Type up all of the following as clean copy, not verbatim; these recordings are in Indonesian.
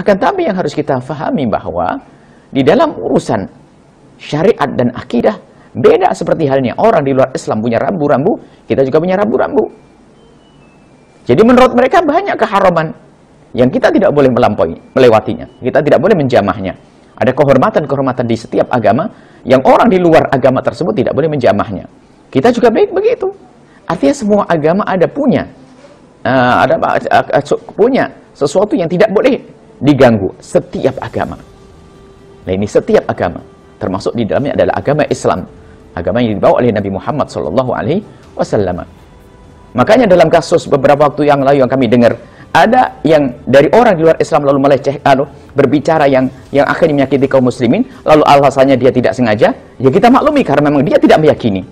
Akan tapi yang harus kita fahami bahwa di dalam urusan syariat dan akidah beda seperti halnya orang di luar Islam punya rambu-rambu, kita juga punya rambu-rambu. Jadi menurut mereka banyak keharaman yang kita tidak boleh melewatinya. Kita tidak boleh menjamahnya. Ada kehormatan-kehormatan di setiap agama yang orang di luar agama tersebut tidak boleh menjamahnya. Kita juga baik begitu. Artinya semua agama punya sesuatu yang tidak boleh diganggu. Setiap agama. Nah ini setiap agama. Termasuk di dalamnya adalah agama Islam. Agama yang dibawa oleh Nabi Muhammad SAW. Makanya dalam kasus beberapa waktu yang lalu yang kami dengar, ada yang dari orang di luar Islam lalu berbicara yang akhirnya menyakiti kaum muslimin, lalu alasannya dia tidak sengaja, ya kita maklumi karena memang dia tidak meyakini.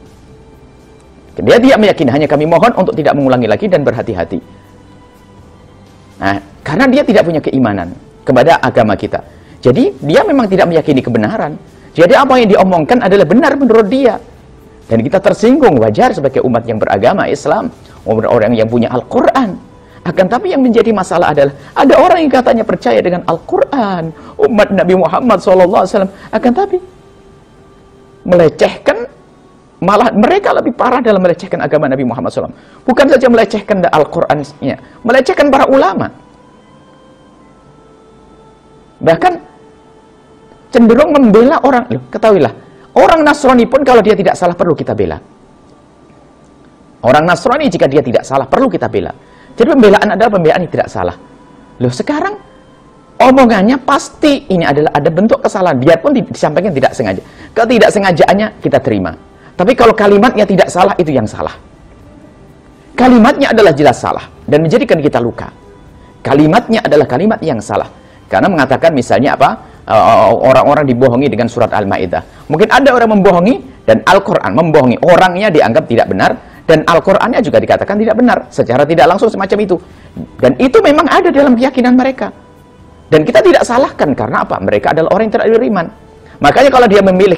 Dia tidak meyakini, hanya kami mohon untuk tidak mengulangi lagi dan berhati-hati. Nah, karena dia tidak punya keimanan kepada agama kita. Jadi dia memang tidak meyakini kebenaran. Jadi apa yang diomongkan adalah benar menurut dia. Dan kita tersinggung, wajar sebagai umat yang beragama Islam, orang yang punya Al-Quran. Akan tapi yang menjadi masalah adalah ada orang yang katanya percaya dengan Al-Quran, umat Nabi Muhammad SAW, akan tapi melecehkan, malah mereka lebih parah dalam melecehkan agama Nabi Muhammad SAW. Bukan saja melecehkan Al-Qurannya, melecehkan para ulama. Bahkan cenderung membela orang. Loh, ketahuilah, orang Nasrani pun kalau dia tidak salah perlu kita bela. Orang Nasrani jika dia tidak salah perlu kita bela. Jadi pembelaan adalah pembelaan yang tidak salah. Loh sekarang omongannya pasti ini adalah ada bentuk kesalahan, biarpun disampaikan tidak sengaja. Ketidaksengajaannya kita terima. Tapi kalau kalimatnya tidak salah, itu yang salah. Kalimatnya adalah jelas salah dan menjadikan kita luka. Kalimatnya adalah kalimat yang salah. Karena mengatakan misalnya apa? Orang-orang dibohongi dengan surat Al-Maidah. Mungkin ada orang membohongi dan Al-Quran membohongi. Orangnya dianggap tidak benar dan Al-Qurannya juga dikatakan tidak benar. Secara tidak langsung semacam itu. Dan itu memang ada dalam keyakinan mereka. Dan kita tidak salahkan karena apa? Mereka adalah orang yang tidak beriman. Makanya kalau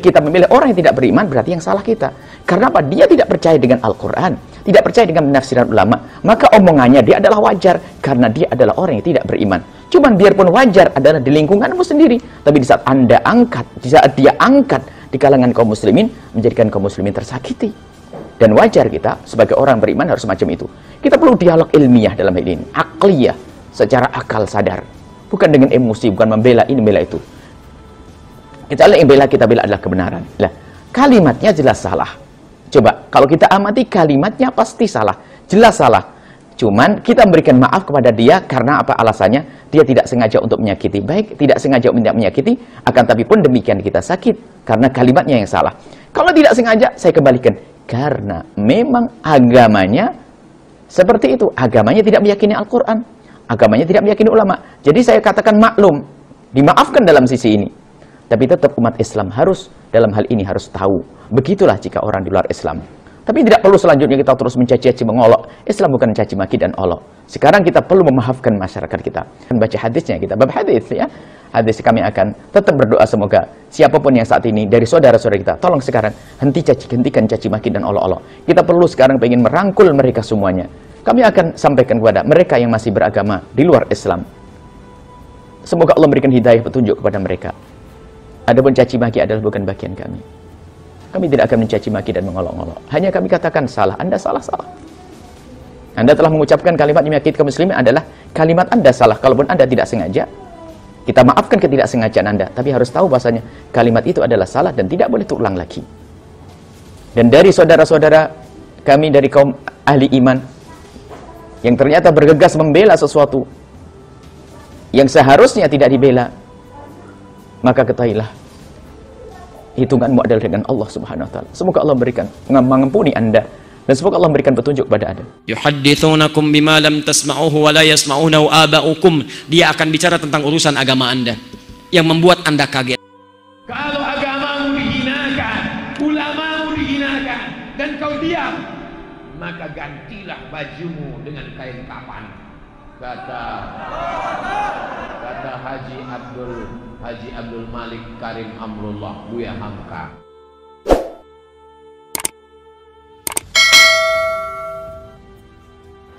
kita memilih orang yang tidak beriman, berarti yang salah kita. Karena apa? Dia tidak percaya dengan Al-Quran, tidak percaya dengan penafsiran ulama. Maka omongannya dia adalah wajar karena dia adalah orang yang tidak beriman. Cuman biarpun wajar adalah di lingkunganmu sendiri, tapi di saat Anda angkat, di saat dia angkat di kalangan kaum muslimin, menjadikan kaum muslimin tersakiti. Dan wajar kita sebagai orang beriman harus semacam itu. Kita perlu dialog ilmiah dalam hal ini, akliyah, secara akal sadar, bukan dengan emosi, bukan membela ini membela itu. Kita bela adalah kebenaran. Lah, kalimatnya jelas salah. Coba kalau kita amati kalimatnya pasti salah, jelas salah. Cuman kita memberikan maaf kepada dia karena apa alasannya? Dia tidak sengaja untuk menyakiti. Baik, tidak sengaja untuk menyakiti, akan tapi pun demikian kita sakit karena kalimatnya yang salah. Kalau tidak sengaja, saya kembalikan. Karena memang agamanya seperti itu. Agamanya tidak meyakini Al-Quran. Agamanya tidak meyakini ulama. Jadi saya katakan maklum, dimaafkan dalam sisi ini. Tapi tetap umat Islam harus, dalam hal ini harus tahu. Begitulah jika orang di luar Islam. Tapi tidak perlu selanjutnya kita terus mencaci-caci, mengolok. Islam bukan caci maki dan olok. Sekarang kita perlu memaafkan masyarakat kita. Dan baca hadisnya kita, bab hadis ya. Hadis kami akan tetap berdoa semoga siapapun yang saat ini dari saudara-saudara kita, tolong sekarang hentikan caci maki dan olok-olok. Kita perlu sekarang ingin merangkul mereka semuanya. Kami akan sampaikan kepada mereka yang masih beragama di luar Islam. Semoga Allah memberikan hidayah petunjuk kepada mereka. Adapun caci maki adalah bukan bagian kami. Kami tidak akan mencaci maki dan mengolok-olok. Hanya kami katakan salah, Anda salah-salah. Anda telah mengucapkan kalimat yang menyakiti kaum muslimin adalah kalimat Anda salah. Kalaupun Anda tidak sengaja, kita maafkan ketidaksengajaan Anda. Tapi harus tahu bahasanya kalimat itu adalah salah dan tidak boleh terulang lagi. Dan dari saudara-saudara kami dari kaum ahli iman yang ternyata bergegas membela sesuatu yang seharusnya tidak dibela, maka ketahuilah hitunganmu adalah dengan Allah Subhanahu wa taala. Semoga Allah memberikan mengampuni Anda dan semoga Allah memberikan petunjuk kepada Anda. Yuhadditsunakum bima lam tasma'uhu wa la yasma'unahu aba'ukum. Dia akan bicara tentang urusan agama Anda yang membuat Anda kaget. Kalau agamamu dihinakan, ulamamu dihinakan dan kau diam, maka gantilah bajumu dengan kain kafan. Kata Haji Abdul Malik Karim Amrullah Buya Hamka.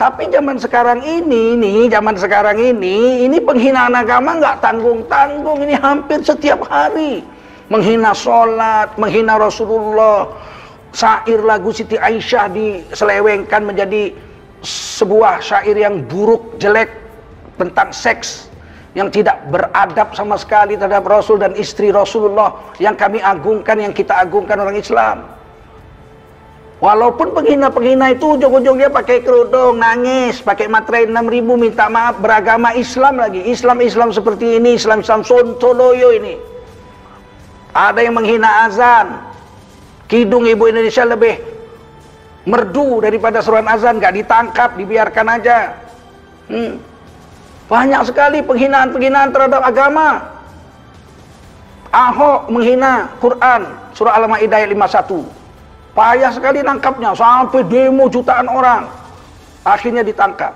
Tapi zaman sekarang ini penghinaan agama nggak tanggung-tanggung. Ini hampir setiap hari. Menghina sholat, menghina Rasulullah. Syair lagu Siti Aisyah diselewengkan menjadi sebuah syair yang buruk, jelek, tentang seks, yang tidak beradab sama sekali terhadap Rasul dan istri Rasulullah, yang kami agungkan, yang kita agungkan orang Islam. Walaupun penghina-penghina itu ujung-ujungnya pakai kerudung, nangis, pakai materai 6.000, minta maaf, beragama Islam lagi. Islam seperti ini, Islam sontoloyo ini. Ada yang menghina azan. Kidung ibu Indonesia lebih merdu daripada seruan azan, gak ditangkap, dibiarkan aja. Banyak sekali penghinaan-penghinaan terhadap agama. Ahok menghina Quran, surah Al-Maidah ayat 51. Payah sekali nangkapnya, sampai demo jutaan orang. Akhirnya ditangkap.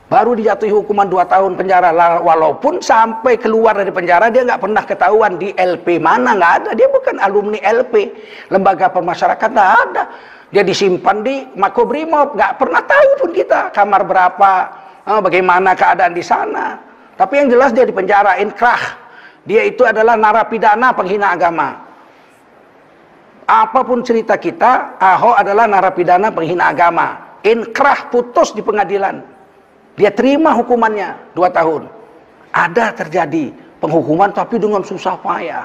Baru dijatuhi hukuman 2 tahun penjara. Walaupun sampai keluar dari penjara, dia nggak pernah ketahuan di LP mana, nggak ada. Dia bukan alumni LP, lembaga pemasyarakatan, nggak ada. Dia disimpan di Makobrimob, nggak pernah tahu pun kita kamar berapa, bagaimana keadaan di sana. Tapi yang jelas dia di penjara, inkrah. Dia itu adalah narapidana penghina agama. Apapun cerita kita, Ahok adalah narapidana penghina agama. Inkrah, putus di pengadilan. Dia terima hukumannya 2 tahun. Ada terjadi penghukuman tapi dengan susah payah.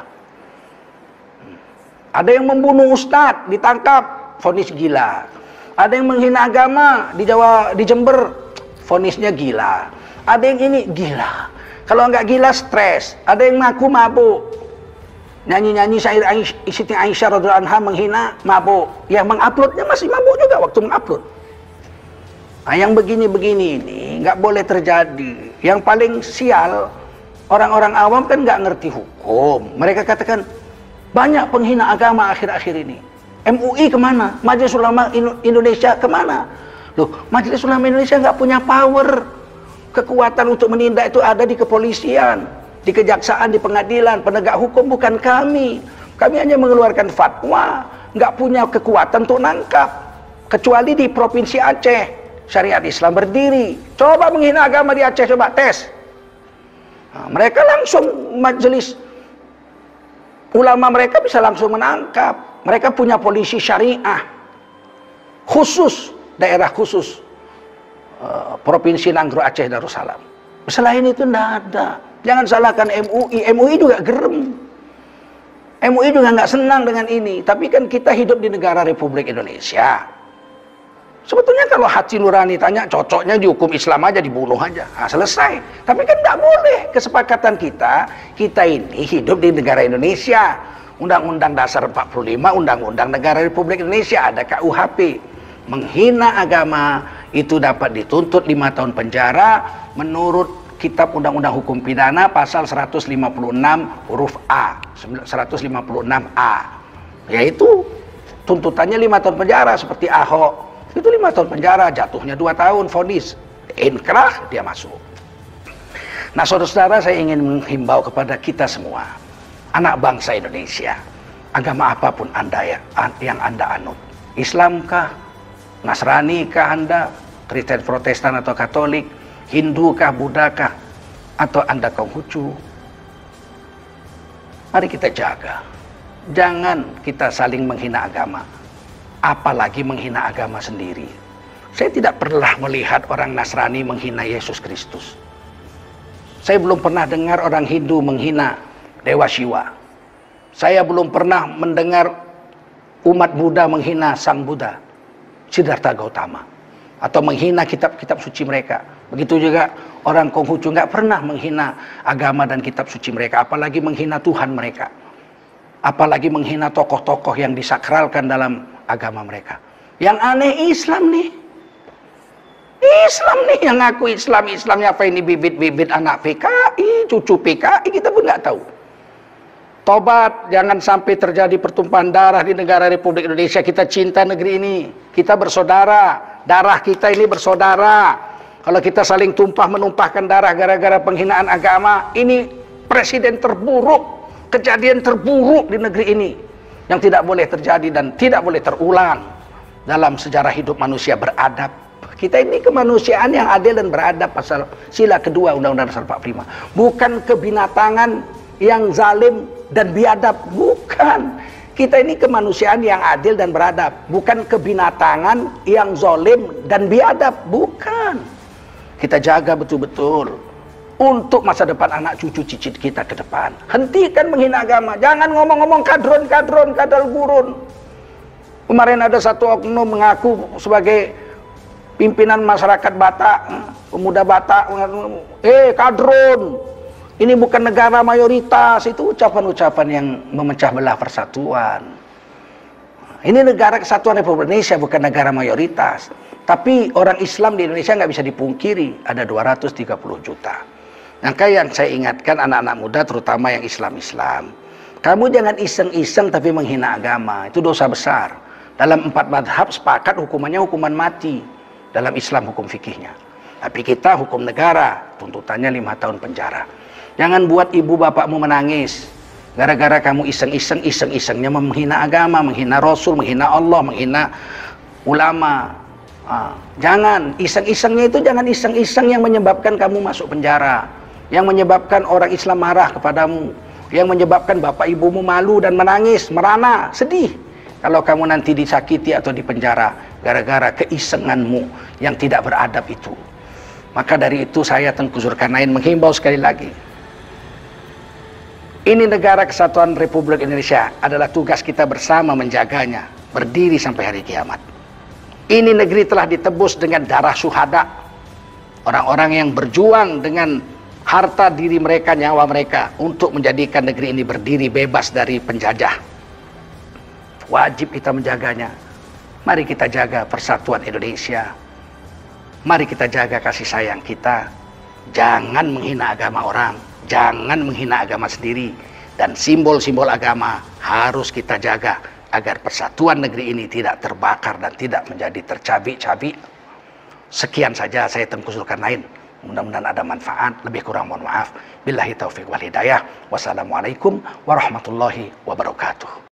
Ada yang membunuh ustadz, ditangkap, vonis gila. Ada yang menghina agama di Jember, vonisnya gila. Ada yang ini gila. Kalau nggak gila stres. Ada yang ngaku mabuk. Nyanyi-nyanyi syair Siti Aisyah radhiyallahu anha menghina, mabuk. Yang menguploadnya masih mabuk juga waktu mengupload. Nah, yang begini-begini ini nggak boleh terjadi. Yang paling sial, orang-orang awam kan nggak ngerti hukum. Mereka katakan banyak penghina agama akhir-akhir ini. MUI kemana? Majelis Ulama Indonesia kemana? Loh, Majelis Ulama Indonesia nggak punya power. Kekuatan untuk menindak itu ada di kepolisian, di kejaksaan, di pengadilan. Penegak hukum bukan kami. Kami hanya mengeluarkan fatwa, nggak punya kekuatan untuk nangkap. Kecuali di Provinsi Aceh, syariat Islam berdiri. Coba menghina agama di Aceh, coba tes. Nah, mereka langsung, majelis ulama mereka bisa langsung menangkap. Mereka punya polisi syariah khusus, daerah khusus, Provinsi Nanggro Aceh Darussalam. Selain itu tidak ada. Jangan salahkan MUI. MUI juga gerem. MUI juga nggak senang dengan ini. Tapi kan kita hidup di negara Republik Indonesia. Sebetulnya kalau hati nurani tanya, cocoknya dihukum Islam aja, dibunuh aja. Nah, selesai. Tapi kan nggak boleh. Kesepakatan kita ini hidup di negara Indonesia. Undang-Undang Dasar 45, Undang-Undang Negara Republik Indonesia, ada KUHP. Menghina agama itu dapat dituntut 5 tahun penjara menurut Kitab Undang-Undang Hukum Pidana pasal 156 huruf A, 156A. Yaitu tuntutannya 5 tahun penjara seperti Ahok. Itu 5 tahun penjara, jatuhnya 2 tahun vonis. Inkrah, dia masuk. Nah, saudara-saudara, saya ingin menghimbau kepada kita semua, anak bangsa Indonesia, agama apapun yang Anda anut, Islamkah, Nasranikah Anda, Kristen, Protestan atau Katolik, Hindukah, Buddhakah, atau Anda Konghucu, mari kita jaga. Jangan kita saling menghina agama, apalagi menghina agama sendiri. Saya tidak pernah melihat orang Nasrani menghina Yesus Kristus. Saya belum pernah dengar orang Hindu menghina Dewa Shiva. Saya belum pernah mendengar umat Buddha menghina Sang Buddha, Siddhartha Gautama, atau menghina kitab-kitab suci mereka. Begitu juga orang Konghucu nggak pernah menghina agama dan kitab suci mereka, apalagi menghina Tuhan mereka, apalagi menghina tokoh-tokoh yang disakralkan dalam agama mereka. Yang aneh Islam nih. Islam nih yang ngaku Islamnya apa ini, bibit-bibit anak PKI, cucu PKI, kita pun nggak tahu. Tobat, jangan sampai terjadi pertumpahan darah di negara Republik Indonesia. Kita cinta negeri ini, kita bersaudara, darah kita ini bersaudara. Kalau kita saling menumpahkan darah gara-gara penghinaan agama, ini presiden terburuk, kejadian terburuk di negeri ini yang tidak boleh terjadi dan tidak boleh terulang dalam sejarah hidup manusia beradab. Kita ini kemanusiaan yang adil dan beradab, pasal sila kedua Undang-Undang Dasar 45. Bukan kebinatangan yang zalim dan biadab, bukan. Kita ini kemanusiaan yang adil dan beradab, bukan kebinatangan yang zalim dan biadab, bukan. Kita jaga betul-betul untuk masa depan anak cucu cicit kita ke depan. Hentikan menghina agama, jangan ngomong-ngomong kadron, kadal gurun. Kemarin ada satu oknum mengaku sebagai pimpinan masyarakat Batak, pemuda Batak, kadron, ini bukan negara mayoritas. Itu ucapan-ucapan yang memecah belah persatuan. Ini negara kesatuan Republik Indonesia, bukan negara mayoritas. Tapi orang Islam di Indonesia nggak bisa dipungkiri, ada 230 juta. Maka yang saya ingatkan anak-anak muda, terutama yang Islam-Islam, kamu jangan iseng-iseng tapi menghina agama, itu dosa besar. Dalam 4 madhab sepakat hukumannya hukuman mati. Dalam Islam hukum fikihnya. Tapi kita hukum negara, tuntutannya 5 tahun penjara. Jangan buat ibu bapakmu menangis gara-gara kamu iseng-isengnya menghina agama, menghina Rasul, menghina Allah, menghina ulama. Jangan iseng-isengnya itu, jangan iseng-iseng yang menyebabkan kamu masuk penjara, yang menyebabkan orang Islam marah kepadamu, yang menyebabkan bapak ibumu malu dan menangis, merana, sedih kalau kamu nanti disakiti atau dipenjara gara-gara keisenganmu yang tidak beradab itu. Maka dari itu saya Tengku Zulkarnain menghimbau sekali lagi, ini negara kesatuan Republik Indonesia, adalah tugas kita bersama menjaganya, berdiri sampai hari kiamat. Ini negeri telah ditebus dengan darah syuhada, orang-orang yang berjuang dengan harta diri mereka, nyawa mereka, untuk menjadikan negeri ini berdiri bebas dari penjajah. Wajib kita menjaganya. Mari kita jaga persatuan Indonesia. Mari kita jaga kasih sayang kita. Jangan menghina agama orang, jangan menghina agama sendiri. Dan simbol-simbol agama harus kita jaga agar persatuan negeri ini tidak terbakar dan tidak menjadi tercabik-cabik. Sekian saja saya Tengku Zulkarnain. Mudah-mudahan ada manfaat. Lebih kurang mohon maaf. Billahi taufiq wal hidayah. Wassalamualaikum warahmatullahi wabarakatuh.